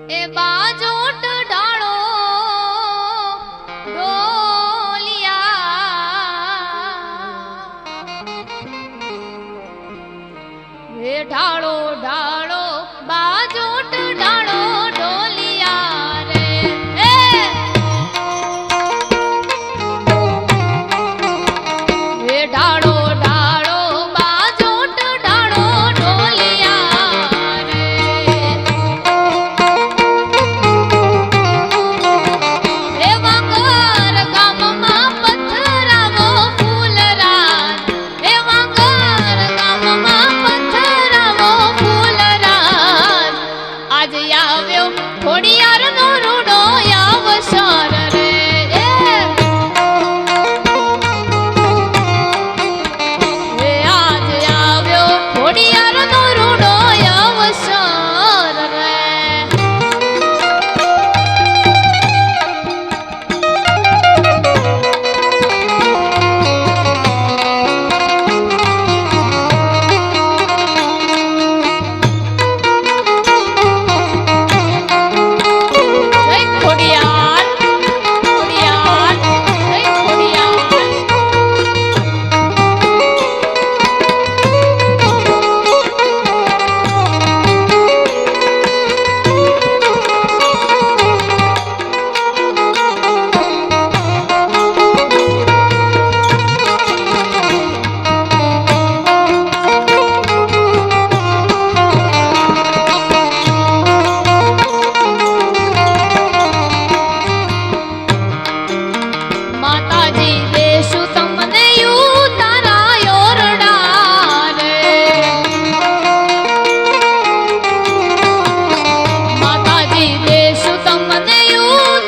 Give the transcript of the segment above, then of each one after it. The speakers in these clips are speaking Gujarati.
એ બાજોટ ઢાળો ઢોલિયા એ ઢાળો ઢાળો બાજોટ ઢાળો ઢોલિયા રે એ ઢાળો ઢાળો બાજોટ ઢાળો ઢોલિયા રે એ વાંગર ગામમાં પથરાવો ફૂલરાજ એ વાંગર ગામમાં પથરાવો ફૂલરાજ આજ આવ્યો ખોડિયારનો રૂડો અવસર રે એ આજ આવ્યો ખોડિયારનો રૂડો અવસર રે જય ખોડિયાર ખોડિયાર જય ખોડિયાર માતાજી દેશું તમને તારા યોરડા રે માતાજી દેશું તમને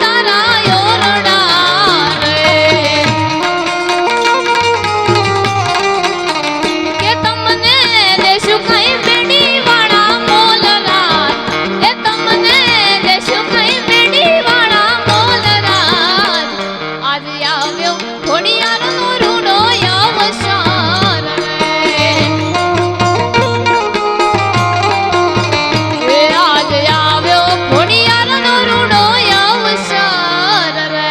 તારા યોરડા રે કે તમને દેશું કઈ બેડી વાળા મોલરાજ એ તમને દેશું કઈ બેડી વાળા મોલરાજ આજ આવ્યો ખોડિયારનો રૂડો અવસર રે એ આજ આવ્યો ખોડિયારનો રૂડો અવસર રે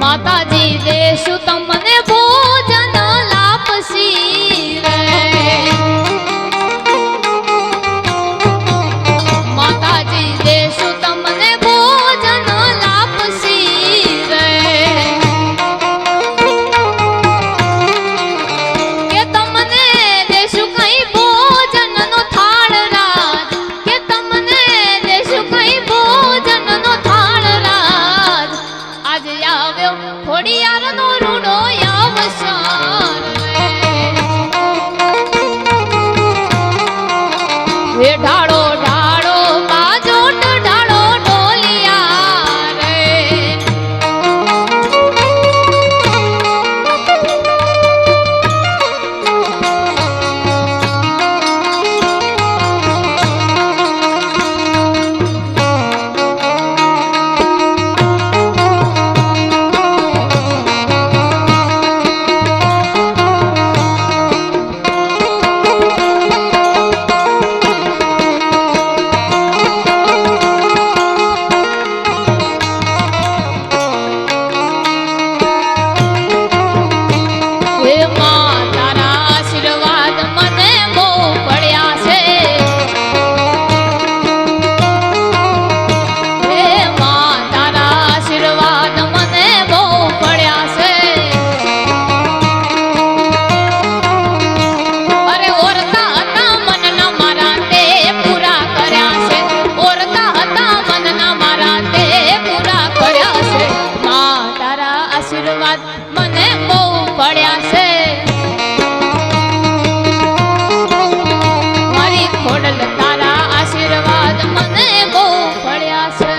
માતાજી દેશું તમને ભોજન લાપસી રે માતાજી દેશું તમને ભોજન લાપસી રે કે તમને દેશું કઈ ભોજનનો થાળ રાજ કે તમને દેશું કઈ ભોજનનો થાળ રાજ આજ આવ્યો ખોડિયારનો રૂડો અવસર રે ઢાળો ઢાળો બાજોટ ઢાળો ઢોલિયા રે આશીર્વાદ મને બહુ પડ્યા છે મારી ખોડલ તારા આશીર્વાદ મને બહુ પડ્યા છે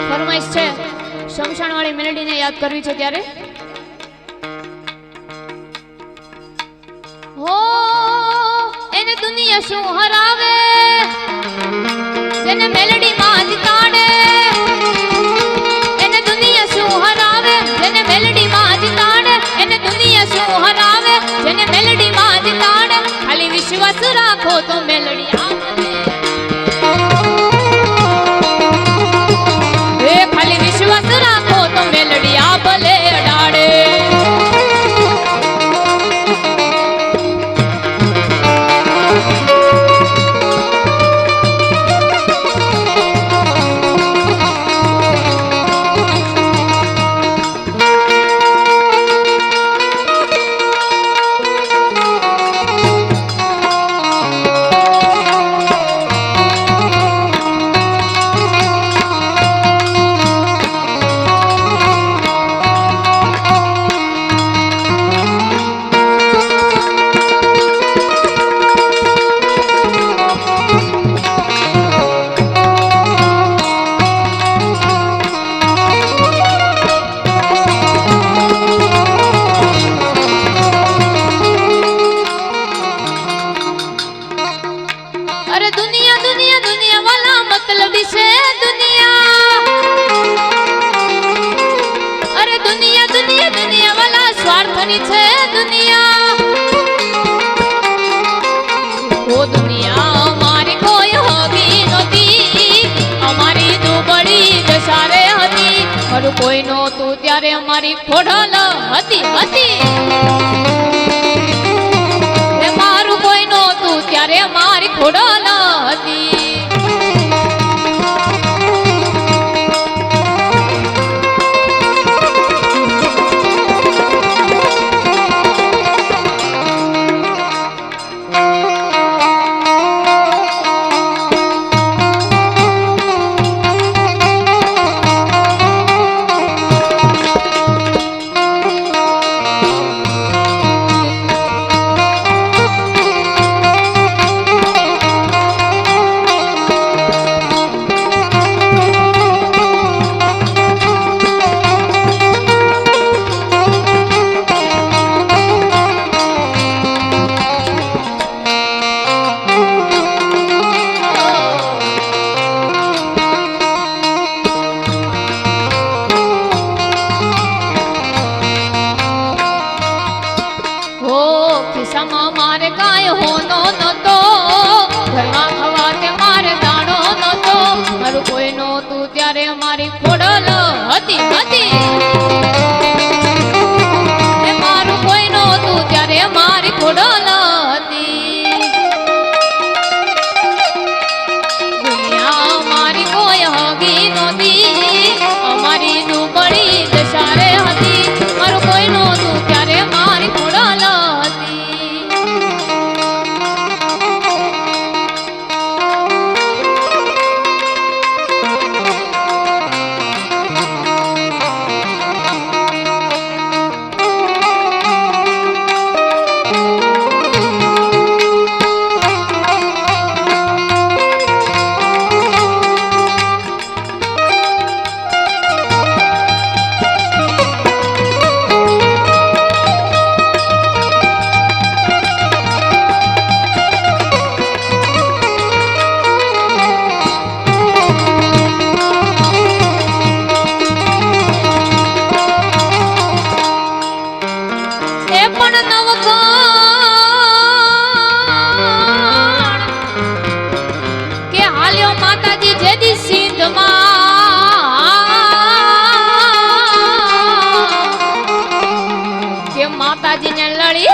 ફરમાઈશ છે શમશાન વાળી મેલેડીને યાદ કરવી છે ત્યારે હો એને દુનિયા શું હરાવે જેને મેલેડી માં જ તાડે એને દુનિયા શું હરાવે જેને મેલેડી માં જ તાડે એને દુનિયા શું હરાવે જેને મેલેડી માં જ તાડે ખાલી વિશ્વાસ રાખો તો મેલેડી આપને એ ખાલી વિશ્વાસ રાખો તો મેલડી આ ભલે અડાડે કોઈ નહોતું ત્યારે અમારી ખોડલ હતી હતી મારું કોઈ નહોતું ત્યારે અમારી ખોડલ હતી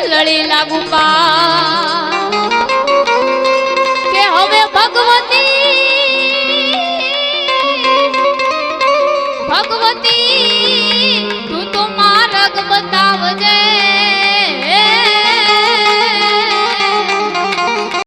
લડી લાગુ પા